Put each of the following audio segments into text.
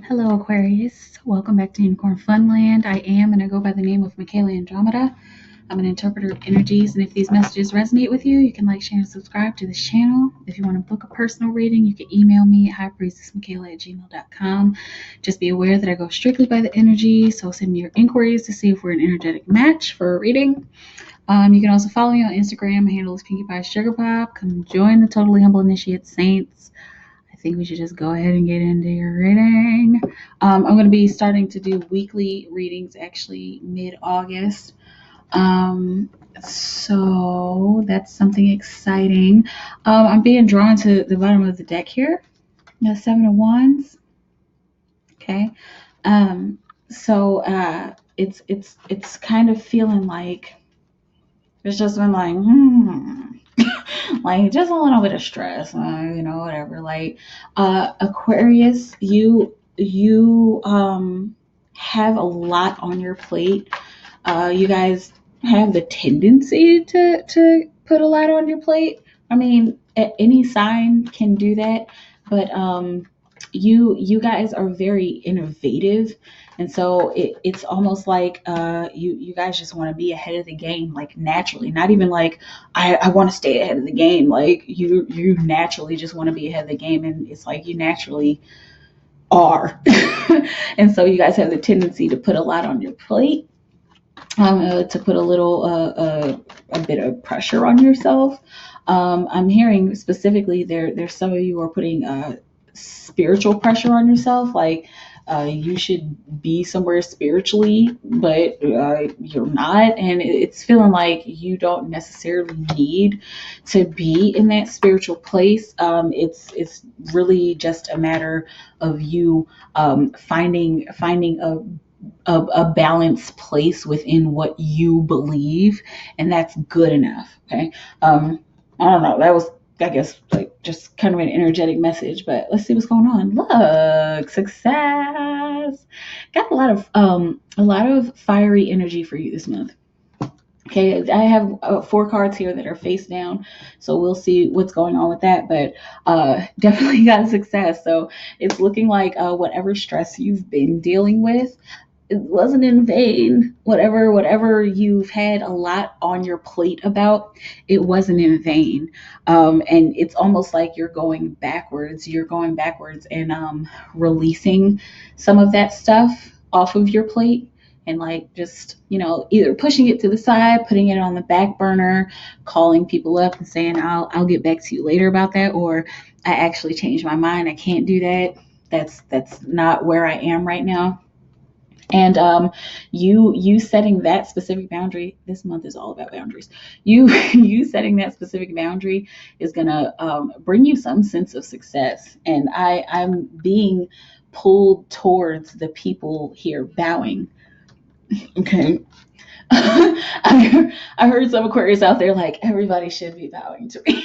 Hello, Aquarius. Welcome back to Unicorn Funland. I am, and I go by the name of MikaelaAndromeda. I'm an interpreter of energies, and if these messages resonate with you, you can like, share, and subscribe to this channel. If you want to book a personal reading, you can email me at highpriestessmikaela@gmail.com. Just be aware that I go strictly by the energy, so send me your inquiries to see if we're an energetic match for a reading. You can also follow me on Instagram. My handle is Pinkie Pie Sugar Pop. Come join the Totally Humble Initiate Saints. I think we should just go ahead and get into your reading. I'm going to be starting to do weekly readings actually mid-August. So that's something exciting. I'm being drawn to the bottom of the deck here. The Seven of Wands. Okay. It's kind of feeling like it's just been like, like just a little bit of stress, whatever. Like, Aquarius, you have a lot on your plate. You guys have the tendency to put a lot on your plate. I mean, any sign can do that, but you guys are very innovative, and so it's almost like you guys just want to be ahead of the game, like naturally, not even like I want to stay ahead of the game. Like you naturally just want to be ahead of the game, and it's like you naturally are. And so you guys have the tendency to put a lot on your plate, to put a bit of pressure on yourself. I'm hearing specifically there's some of you are putting spiritual pressure on yourself, like you should be somewhere spiritually, but you're not, and it's feeling like you don't necessarily need to be in that spiritual place. It's really just a matter of you finding a balanced place within what you believe, and that's good enough. Okay. I don't know. That was, I guess, like just kind of an energetic message, but let's see what's going on. Look, success. Got a lot of fiery energy for you this month. Okay, I have 4 cards here that are face down, so we'll see what's going on with that. But definitely got success. So it's looking like whatever stress you've been dealing with, it wasn't in vain. Whatever you've had a lot on your plate about, it wasn't in vain. And it's almost like you're going backwards. You're going backwards and releasing some of that stuff off of your plate, and like just either pushing it to the side, putting it on the back burner, calling people up and saying I'll get back to you later about that, or I actually changed my mind, I can't do that. That's not where I am right now. And you setting that specific boundary, this month is all about boundaries. You setting that specific boundary is gonna bring you some sense of success. And I'm being pulled towards the people here bowing. Okay. I heard some Aquarius out there like, everybody should be bowing to me.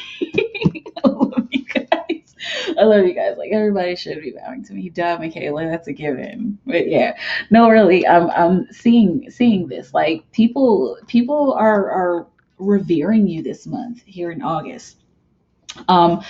I love you guys. I love you guys. Like, everybody should be bowing to me. Duh, Mikaela, that's a given. But yeah, no, really, I'm seeing this. Like, people are revering you this month here in August. um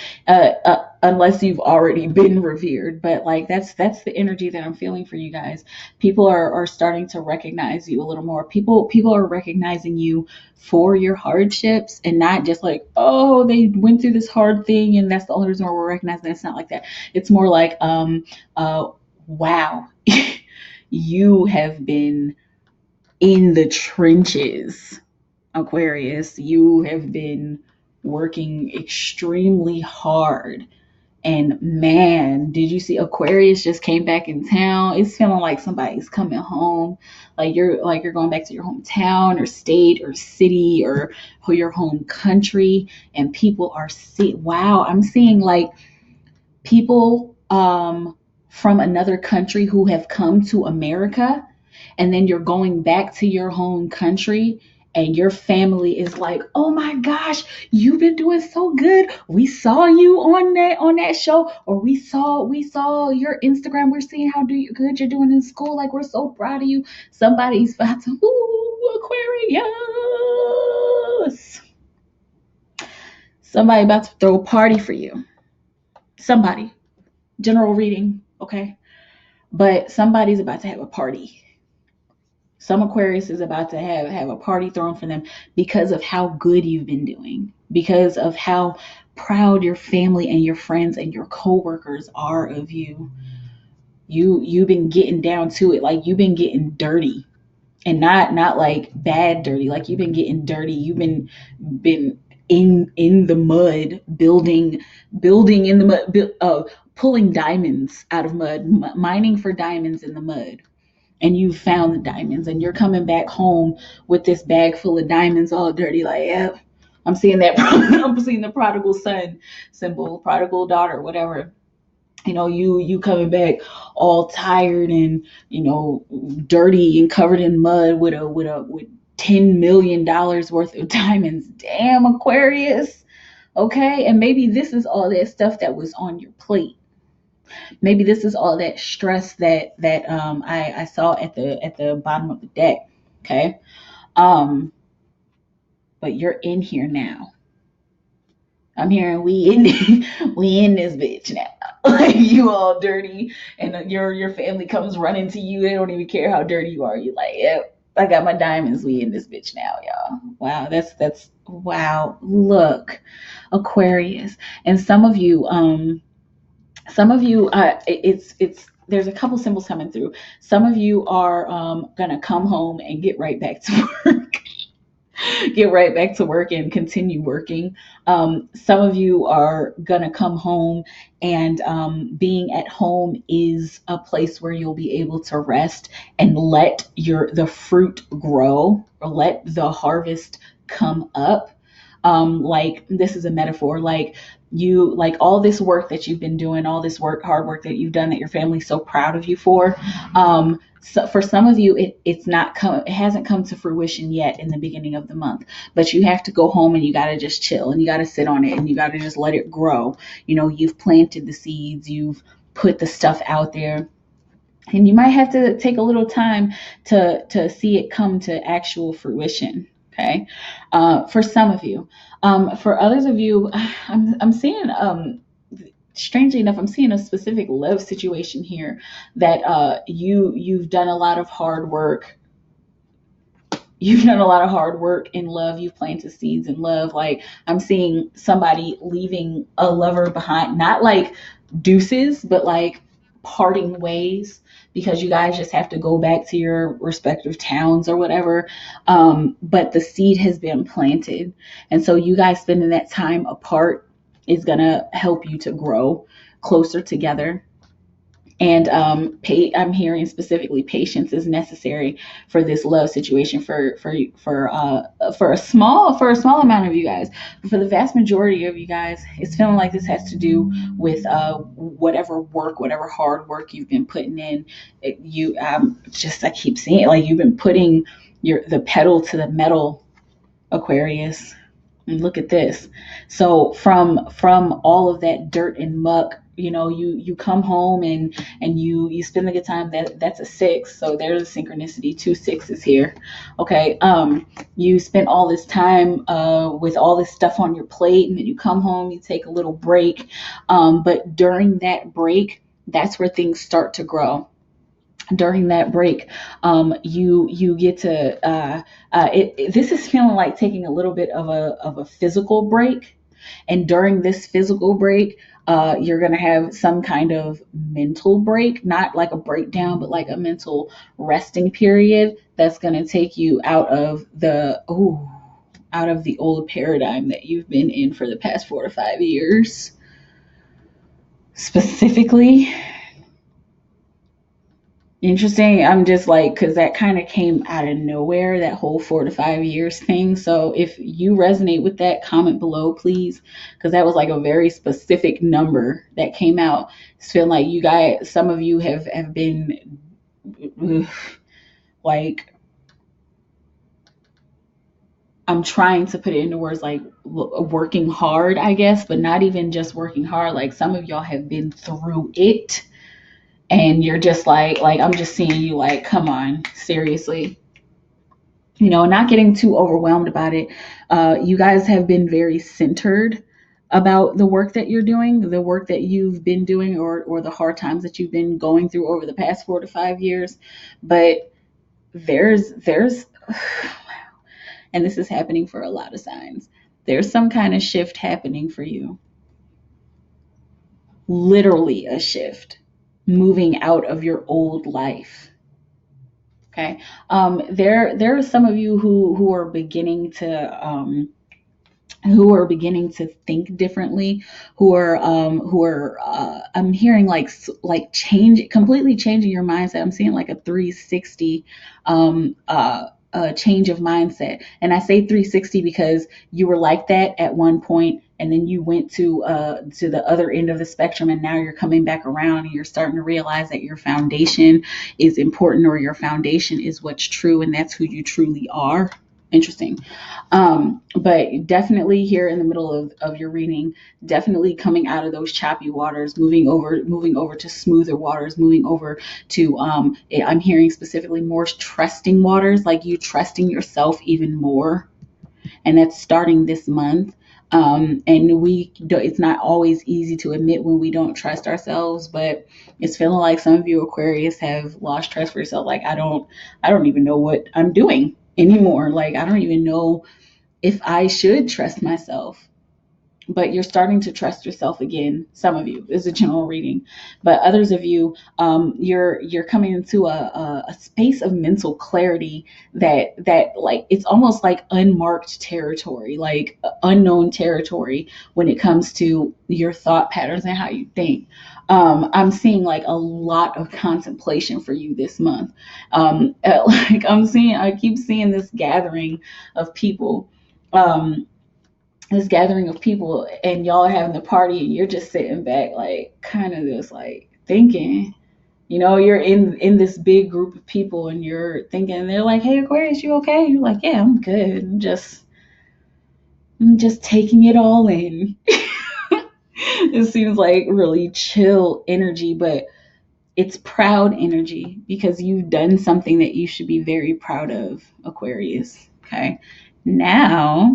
Unless you've already been revered, but like that's the energy that I'm feeling for you guys. People are starting to recognize you a little more. People are recognizing you for your hardships, and not just like, oh, they went through this hard thing and that's the only reason why we're recognizing. It's not like that. It's more like wow. You have been in the trenches, Aquarius. You have been working extremely hard. And man, did you see Aquarius just came back in town? It's feeling like somebody's coming home. Like you're going back to your hometown or state or city or your home country, and people are wow, I'm seeing like people from another country who have come to America, and then you're going back to your home country, and your family is like, oh my gosh, you've been doing so good. We saw you on that show, or we saw your Instagram. We're seeing how good you're doing in school. Like, we're so proud of you. Somebody's about to, Aquarius. Somebody about to throw a party for you. Somebody. General reading, okay? but somebody's about to have a party. Some Aquarius is about to have a party thrown for them because of how good you've been doing, because of how proud your family and your friends and your coworkers are of you. You've been getting down to it, like you've been getting dirty, and not like bad dirty, like you've been getting dirty. You've been in the mud, building in the mud, pulling diamonds out of mud, mining for diamonds in the mud. And you found the diamonds, and you're coming back home with this bag full of diamonds, all dirty. Like, yeah, I'm seeing that. I'm seeing the prodigal son symbol, prodigal daughter, whatever. You coming back all tired and dirty and covered in mud with $10 million worth of diamonds. Damn, Aquarius. Okay, and maybe this is all that stuff that was on your plate. Maybe this is all that stress that I saw at the bottom of the deck. Okay, um, but you're in here now. I'm hearing we in this bitch now. Like you all dirty, and your family comes running to you. They don't even care how dirty you are. You like, yep, I got my diamonds. We in this bitch now, y'all. Wow, that's wow. Look, Aquarius, and some of you, it's there's a couple symbols coming through. Some of you are gonna come home and get right back to work. Get right back to work and continue working. Some of you are gonna come home, and being at home is a place where you'll be able to rest and let the fruit grow, or let the harvest come up. Like this is a metaphor, like all this work that you've been doing, all this hard work that you've done, that your family's so proud of you for. So for some of you, it hasn't come to fruition yet in the beginning of the month, but you have to go home and you got to just chill, and you got to sit on it, and you got to just let it grow. You've planted the seeds, you've put the stuff out there, and you might have to take a little time to see it come to actual fruition. Okay, for some of you. For others of you, I'm seeing, strangely enough, I'm seeing a specific love situation here that you've done a lot of hard work. You've done a lot of hard work in love. You've planted seeds in love. Like I'm seeing somebody leaving a lover behind, not like deuces, but like parting ways, because you guys just have to go back to your respective towns or whatever. But the seed has been planted. And so you guys spending that time apart is going to help you to grow closer together. And I'm hearing specifically patience is necessary for this love situation for a small amount of you guys. But for the vast majority of you guys, it's feeling like this has to do with whatever hard work you've been putting in. I keep seeing it, like you've been putting the pedal to the metal, Aquarius. And look at this. So from all of that dirt and muck, you come home and you spend a good time. That's a 6. So there's a synchronicity. 2 6s here. Okay. You spent all this time with all this stuff on your plate, and then you come home, you take a little break. But during that break, that's where things start to grow. During that break, you get to this is feeling like taking a little bit of a physical break. And during this physical break, you're going to have some kind of mental break, not like a breakdown, but like a mental resting period that's going to take you out of the old paradigm that you've been in for the past 4 to 5 years. Specifically, interesting. I'm just like, because that kind of came out of nowhere, that whole 4 to 5 years thing. So if you resonate with that, comment below, please, because that was like a very specific number that came out. It's feeling like you guys, some of you have been like, I'm trying to put it into words, like working hard, I guess, but not even just working hard. Like some of y'all have been through it. And you're just like I'm just seeing you like, come on, seriously. Not getting too overwhelmed about it. You guys have been very centered about the work that you're doing, the work that you've been doing, or the hard times that you've been going through over the past 4 to 5 years. But there's and this is happening for a lot of signs. There's some kind of shift happening for you. Literally a shift, moving out of your old life. Okay. There are some of you who are beginning to think differently, who are I'm hearing like completely changing your mindset. I'm seeing like a 360 change of mindset. And I say 360 because you were like that at one point, and then you went to the other end of the spectrum, and now you're coming back around, and you're starting to realize that your foundation is important, or your foundation is what's true, and that's who you truly are. Interesting. But definitely here in the middle of your reading, definitely coming out of those choppy waters, moving over to smoother waters, moving over to I'm hearing specifically more trusting waters, like you trusting yourself even more. And that's starting this month. It's not always easy to admit when we don't trust ourselves, but it's feeling like some of you Aquarius have lost trust for yourself. Like I don't even know what I'm doing anymore. Like I don't even know if I should trust myself. But you're starting to trust yourself again. Some of you is a general reading, but others of you, you're coming into a space of mental clarity that like it's almost like unmarked territory, like unknown territory when it comes to your thought patterns and how you think. I'm seeing like a lot of contemplation for you this month. Like I keep seeing this gathering of people. Um, this gathering of people, and y'all are having the party, and you're just sitting back like kind of just like thinking, you're in this big group of people, and you're thinking, and they're like, hey Aquarius, you okay? You're like, yeah, I'm good. I'm just taking it all in. It seems like really chill energy, but it's proud energy because you've done something that you should be very proud of, Aquarius. Okay, now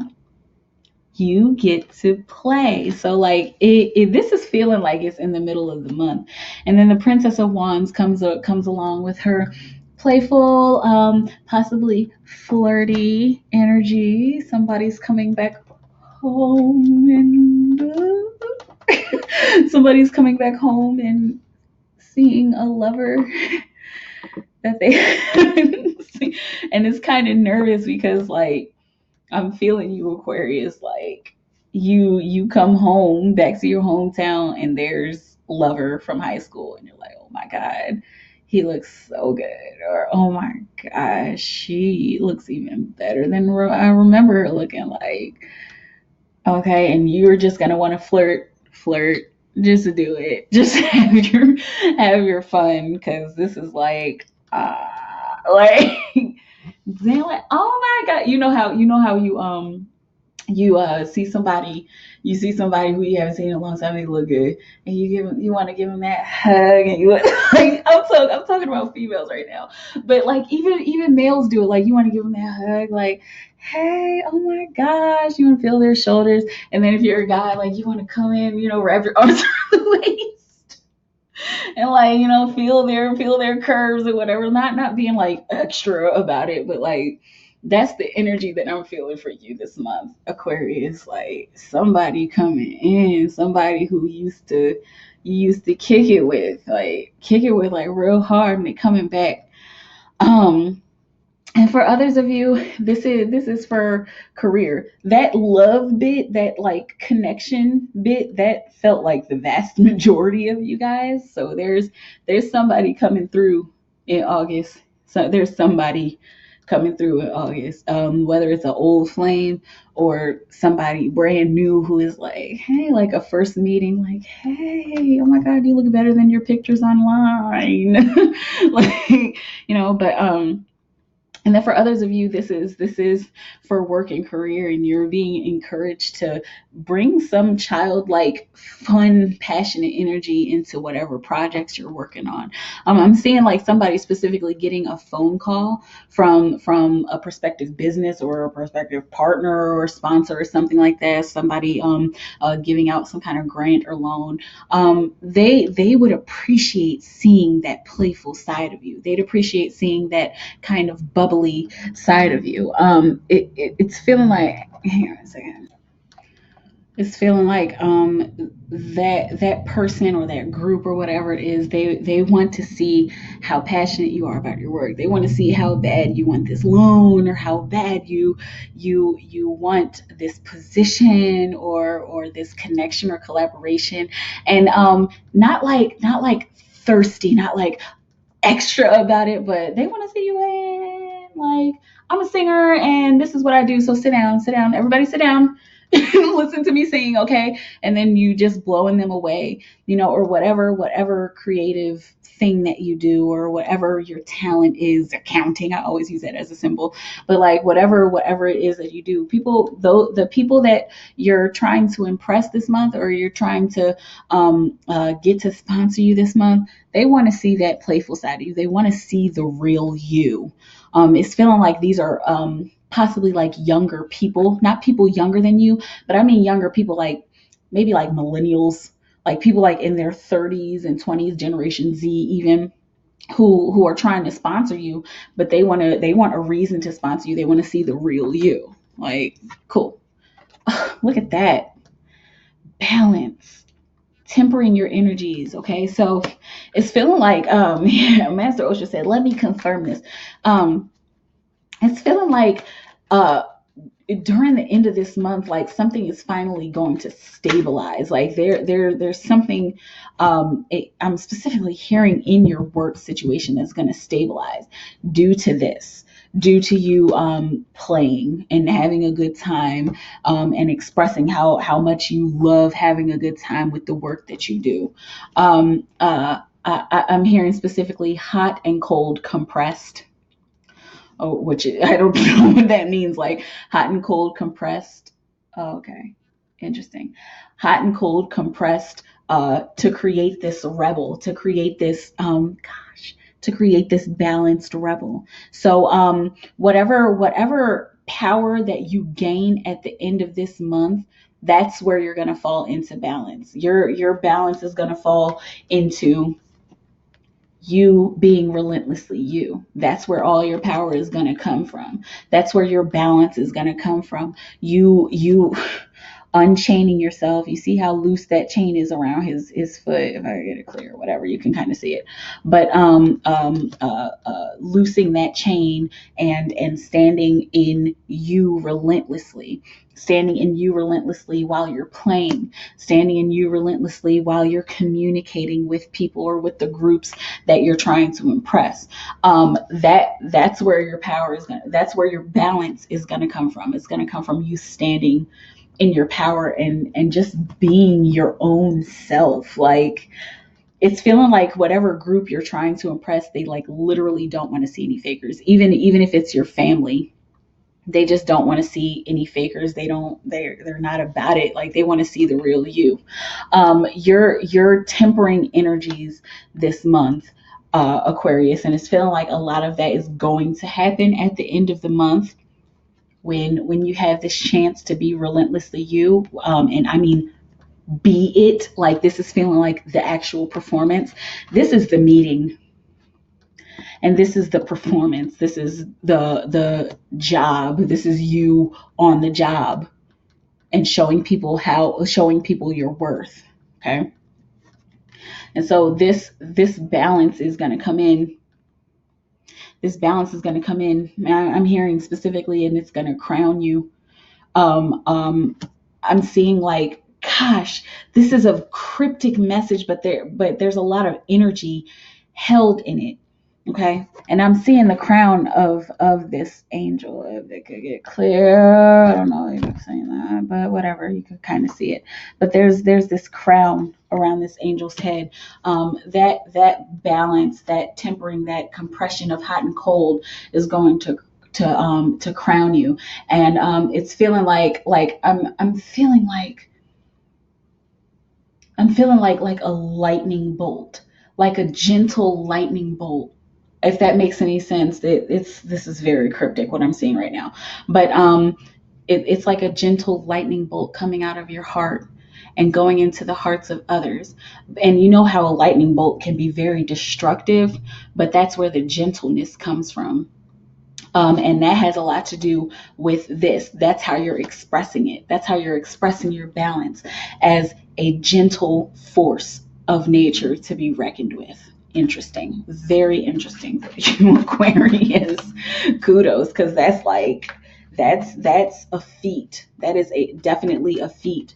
you get to play. So like this is feeling like it's in the middle of the month, and then the Princess of Wands comes along with her playful, possibly flirty energy. Somebody's coming back home, and somebody's coming back home and seeing a lover that they see, and it's kind of nervous because like I'm feeling you, Aquarius. Like you come home back to your hometown, and there's lover from high school, and you're like, oh my god, he looks so good, or oh my gosh, she looks even better than I remember her looking like. Okay, and you're just gonna want to flirt, just to do it, just have your fun, because this is like then like, oh my god, you see somebody who you haven't seen in a long time, they look good, and you want to give them that hug, and you like I'm talking about females right now, but like even males do it, like you want to give them that hug, like hey, oh my gosh, you want to feel their shoulders, and then if you're a guy, like you want to come in, wrap your arms around the waist, and like feel their curves or whatever, not being like extra about it, but like that's the energy that I'm feeling for you this month, Aquarius. Like somebody coming in, somebody who you used to kick it with like real hard, and they coming back. And for others of you, this is for career. That love bit, that like connection bit, that felt like the vast majority of you guys. So there's somebody coming through in August. So there's somebody coming through in August. Whether it's an old flame or somebody brand new who is like, hey, like a first meeting, like, hey, oh my God, you look better than your pictures online. Like, but And then for others of you, this is for work and career, and you're being encouraged to bring some childlike, fun, passionate energy into whatever projects you're working on. I'm seeing like somebody specifically getting a phone call from a prospective business or a prospective partner or sponsor or something like that. Somebody giving out some kind of grant or loan. They would appreciate seeing that playful side of you. They'd appreciate seeing that kind of bubbly side of you. It's feeling like, hang on a second. It's feeling like that person or that group or whatever it is, they want to see how passionate you are about your work. They want to see how bad you want this loan, or how bad you want this position, or this connection or collaboration. And not like thirsty, not like extra about it, but they want to see you in. Like, I'm a singer and this is what I do. So sit down, everybody sit down. Listen to me sing, okay? And then you just blowing them away, or whatever creative thing that you do, or whatever your talent is. Accounting, I always use that as a symbol, but like whatever it is that you do, people, though, the people that you're trying to impress this month, or you're trying to get to sponsor you this month, they want to see that playful side of you. They want to see the real you. It's feeling like these are possibly like younger people, not people younger than you, but I mean younger people, like maybe like millennials, like people like in their 30s and 20s, Generation Z even, who are trying to sponsor you, but they want a reason to sponsor you. They want to see the real you. Like, cool. Look at that. Balance. Tempering your energies. Okay. So it's feeling like yeah, Master Osha said, let me confirm this. It's feeling like during the end of this month, like something is finally going to stabilize. Like there's something I'm specifically hearing in your work situation that's going to stabilize due to this, due to you playing and having a good time, and expressing how much you love having a good time with the work that you do. I'm hearing specifically hot and cold compressed. Oh, which I don't know what that means, like hot and cold compressed. Oh, okay, interesting. Hot and cold compressed to create this rebel, to create this to create this balanced rebel. So whatever power that you gain at the end of this month, that's where you're going to fall into balance. Your balance is going to fall into you being relentlessly you. That's where all your power is going to come from. That's where your balance is going to come from. You unchaining yourself. You see how loose that chain is around his foot. If I get it clear, whatever, you can kind of see it. But loosing that chain and standing in you relentlessly. Standing in you relentlessly while you're playing, standing in you relentlessly while you're communicating with people or with the groups that you're trying to impress. That's where your power is going to, that's where your balance is going to come from. It's going to come from you standing in your power and just being your own self. Like, it's feeling like whatever group you're trying to impress, they like literally don't want to see any fakers. Even if it's your family, they just don't want to see any fakers. They're not about it. Like, they want to see the real you. You're tempering energies this month, Aquarius, and it's feeling like a lot of that is going to happen at the end of the month, when you have this chance to be relentlessly you. And I mean, be it. Like, this is feeling like the actual performance. This is the meeting. And this is the performance. This is the job. This is you on the job, and showing people your worth. Okay. And so this balance is going to come in. This balance is going to come in. I'm hearing specifically, and it's going to crown you. I'm seeing like, gosh, this is a cryptic message, but there's a lot of energy held in it. Okay. And I'm seeing the crown of this angel. If it could get clear, I don't know if I'm saying that, but whatever, you could kind of see it. But there's this crown around this angel's head. That balance, that tempering, that compression of hot and cold is going to to crown you. And it's feeling like I'm feeling like a lightning bolt, like a gentle lightning bolt. If that makes any sense, this is very cryptic what I'm seeing right now, but it's like a gentle lightning bolt coming out of your heart and going into the hearts of others. And you know how a lightning bolt can be very destructive, but that's where the gentleness comes from. And that has a lot to do with this. That's how you're expressing it. That's how you're expressing your balance as a gentle force of nature to be reckoned with. Interesting. Very interesting for you, Aquarius. Kudos, because that's a feat. That is definitely a feat,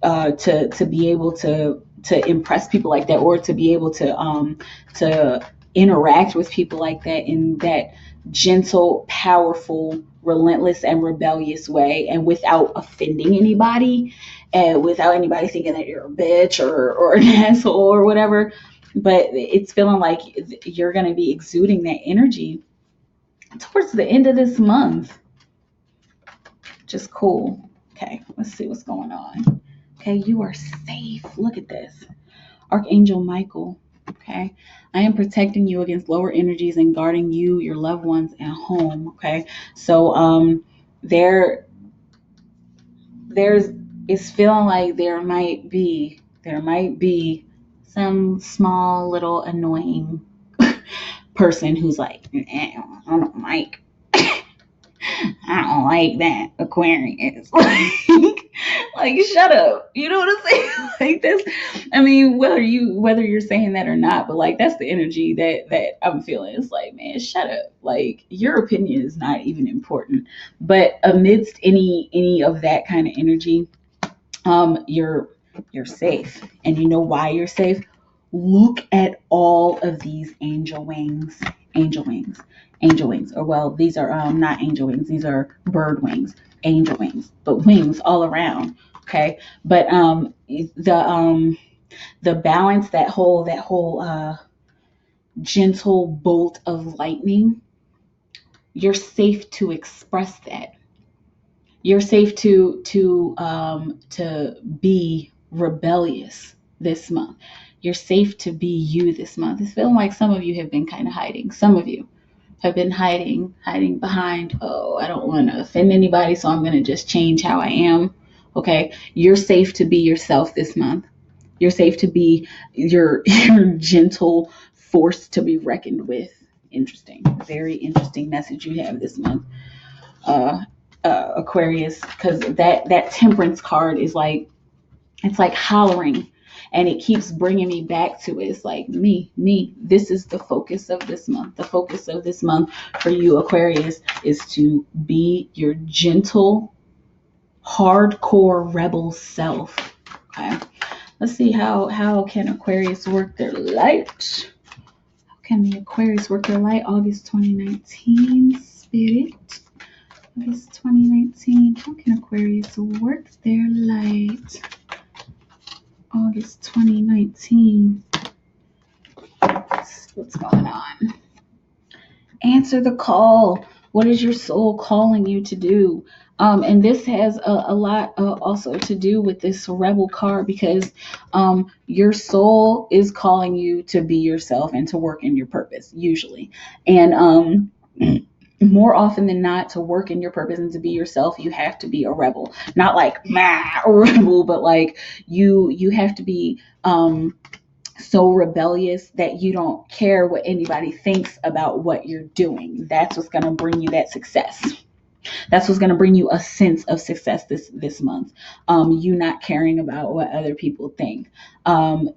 to be able to impress people like that, or to be able to interact with people like that in that gentle, powerful, relentless, and rebellious way, and without offending anybody, and without anybody thinking that you're a bitch or an asshole or whatever. But it's feeling like you're going to be exuding that energy towards the end of this month. Just cool. Okay, let's see what's going on. Okay, you are safe. Look at this. Archangel Michael. Okay, I am protecting you against lower energies and guarding you, your loved ones, and home. Okay, so there's it's feeling like there might be some small little annoying person who's like, I don't like I don't like that Aquarius. Like, shut up. You know what I'm saying? Like this. I mean, whether you're saying that or not, but like that's the energy that I'm feeling. It's like, man, shut up. Like your opinion is not even important. But amidst any of that kind of energy, you're safe. And you know why you're safe? Look at all of these angel wings. Or well, these are not angel wings, these are bird wings, angel wings, but wings all around. Okay, but the balance, that whole gentle bolt of lightning, you're safe to express that. You're safe to be rebellious this month. You're safe to be you this month. It's feeling like some of you have been kind of hiding. Some of you have been hiding behind, oh, I don't want to offend anybody, so I'm going to just change how I am. Okay, you're safe to be yourself this month. You're safe to be your gentle force to be reckoned with. Interesting, very interesting message you have this month, Aquarius, because that temperance card is like, it's like hollering, and it keeps bringing me back to it. It's like me. This is the focus of this month. The focus of this month for you, Aquarius, is to be your gentle, hardcore rebel self. Okay. Let's see how can Aquarius work their light. How can the Aquarius work their light? August 2019, Spirit. August 2019. How can Aquarius work their light? August 2019. What's going on? Answer the call. What is your soul calling you to do? And this has a lot also to do with this rebel card, because your soul is calling you to be yourself and to work in your purpose, usually. And more often than not, to work in your purpose and to be yourself, you have to be a rebel. Not like a rebel, but like you have to be so rebellious that you don't care what anybody thinks about what you're doing. That's what's going to bring you that success. That's what's going to bring you a sense of success this month. You not caring about what other people think.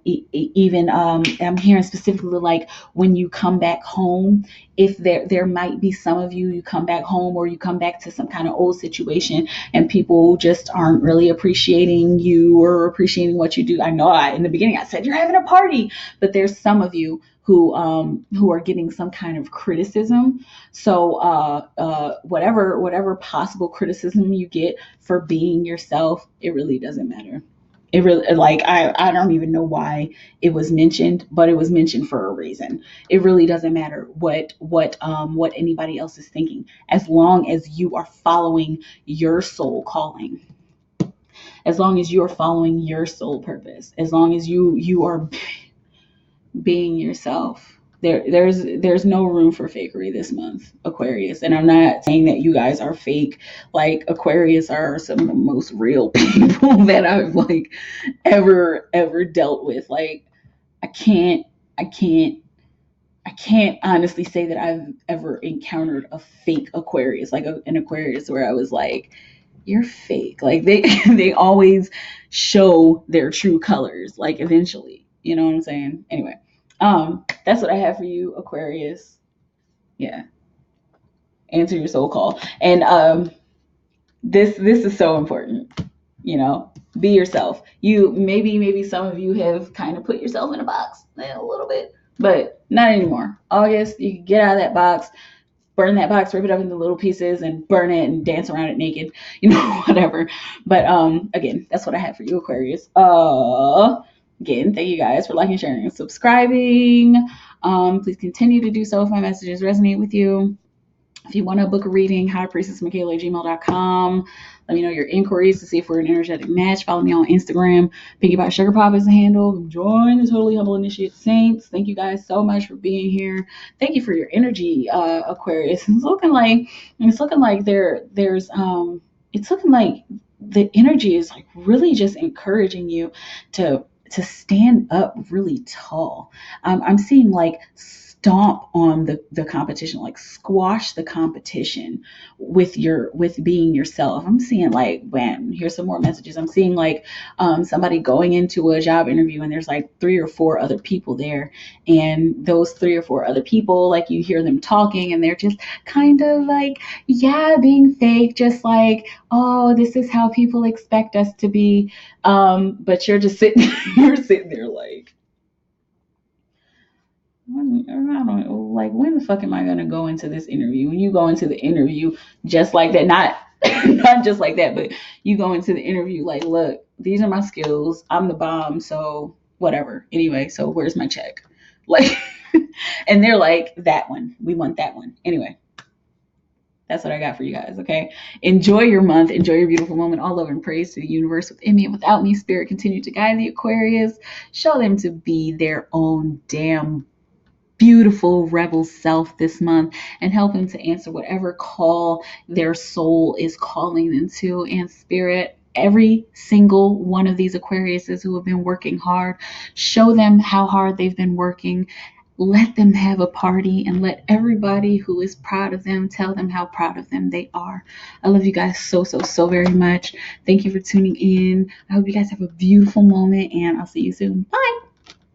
Even I'm hearing specifically like when you come back home, if there might be some of you come back home, or you come back to some kind of old situation and people just aren't really appreciating you or appreciating what you do. I know in the beginning I said you're having a party, but there's some of you who are getting some kind of criticism. So whatever possible criticism you get for being yourself, it really doesn't matter. It really, like, I don't even know why it was mentioned, but it was mentioned for a reason. It really doesn't matter what anybody else is thinking, as long as you are following your soul calling, as long as you are following your soul purpose, as long as you are being yourself. There's no room for fakery this month, Aquarius. And I'm not saying that you guys are fake. Like, Aquarius are some of the most real people that I've like ever dealt with. Like, I can't I can't I can't honestly say that I've ever encountered a fake Aquarius, like an Aquarius where I was like, you're fake. Like, they they always show their true colors, like, eventually. You know what I'm saying? Anyway, that's what I have for you, Aquarius. Yeah. Answer your soul call. And this is so important. Be yourself. You maybe some of you have kind of put yourself in a box a little bit, but not anymore. August, you can get out of that box, burn that box, rip it up into little pieces, and burn it and dance around it naked, whatever. But again, that's what I have for you, Aquarius. Again, thank you guys for liking, sharing, and subscribing. Please continue to do so if my messages resonate with you. If you want to book a reading, highpriestessmikaela@gmail.com. Let me know your inquiries to see if we're an energetic match. Follow me on Instagram. Pinkie Pie Sugar Pop is the handle. Join the Totally Humble Initiate Saints. Thank you guys so much for being here. Thank you for your energy, Aquarius. It's looking like the energy is like really just encouraging you to stand up really tall. I'm seeing like stomp on the competition, like squash the competition with being yourself. I'm seeing like, bam, here's some more messages. I'm seeing like somebody going into a job interview and there's like 3 or 4 other people there, and those 3 or 4 other people, like, you hear them talking and they're just kind of like, yeah, being fake, just like, oh, this is how people expect us to be. But you're just sitting you're sitting there like, I don't know, like, when the fuck am I gonna go into this interview? When you go into the interview just like that, not not just like that, but you go into the interview like, look, these are my skills. I'm the bomb, so whatever. Anyway, so where's my check? Like, and they're like, that one. We want that one. Anyway, that's what I got for you guys, okay? Enjoy your month. Enjoy your beautiful moment. All love and praise to the universe within me and without me. Spirit, continue to guide the Aquarius. Show them to be their own damn beautiful rebel self this month, and help them to answer whatever call their soul is calling them to. And Spirit, every single one of these Aquariuses who have been working hard, show them how hard they've been working. Let them have a party, and let everybody who is proud of them tell them how proud of them they are. I love you guys so very much. Thank you for tuning in. I hope you guys have a beautiful moment, and I'll see you soon. Bye.